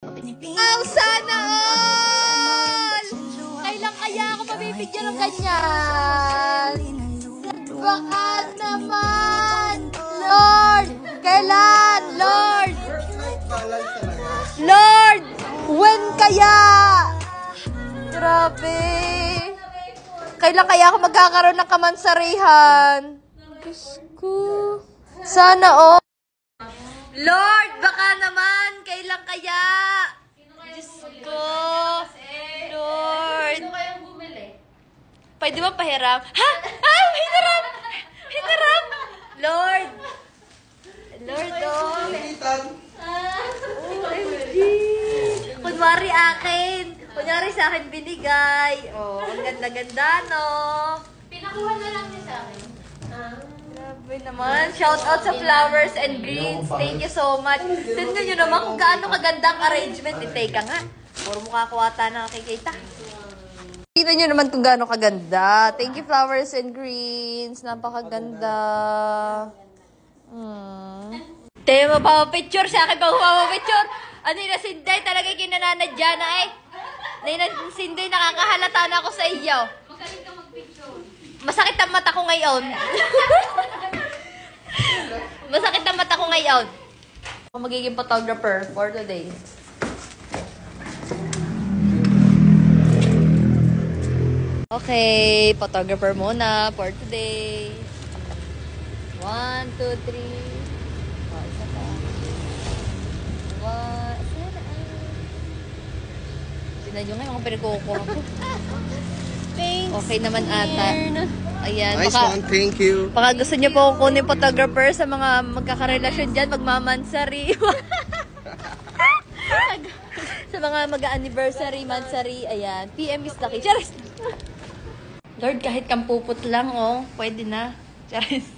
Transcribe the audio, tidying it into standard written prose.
Oh, sana all! Kailan kaya ako mabibigyan ng ganyan? Baka naman! Lord! Kailan? Lord! Lord! When kaya? Grabe! Kailan kaya ako magkakaroon ng kamansarihan? Diyos ko. Sana all! Lord, baka naman, kailan kaya? Diyos ko. Lord. Pwede ba pahiram? Ha? Ay, hiniram! Hiniram! Lord. Lord, oh. OMG. Kunwari akin. Kunwari sa akin binigay. Oh, ang ganda-ganda, no? Pinakuha na lang niya sa akin. Grabe naman. Shout out sa Flowers and Greens. Thank you so much. Tignan nyo naman kung gaano kaganda ang arrangement. Teka nga. Puro mukha ko ata nakikita. Tignan nyo naman kung gaano kaganda. Thank you, Flowers and Greens. Napakaganda. Tayo mapapapicture sa akin pag mapapapicture. Ano yun na Sinday? Talaga kinananadya na eh. Sinday, nakakahalata na ako sa iyo. Magaling ka mag-picture. Masakit ang mata ko ngayon. Masakit ang mata ko ngayon. Ako magiging photographer for today. Okay, photographer muna for today. 1, 2, 3. Oh, isa pa. 1. Tignan nyo nga yung mga pinagkukuha ko. Okay naman ata. Ayan. Nice one, thank you. Baka gusto niyo po kunin photographer sa mga magkakarelasyon dyan, magmamansari. Sa mga mag-anniversary, mansari, ayan. PM is lucky. Charis! Lord, kahit kampupot lang, oh. Pwede na. Charis.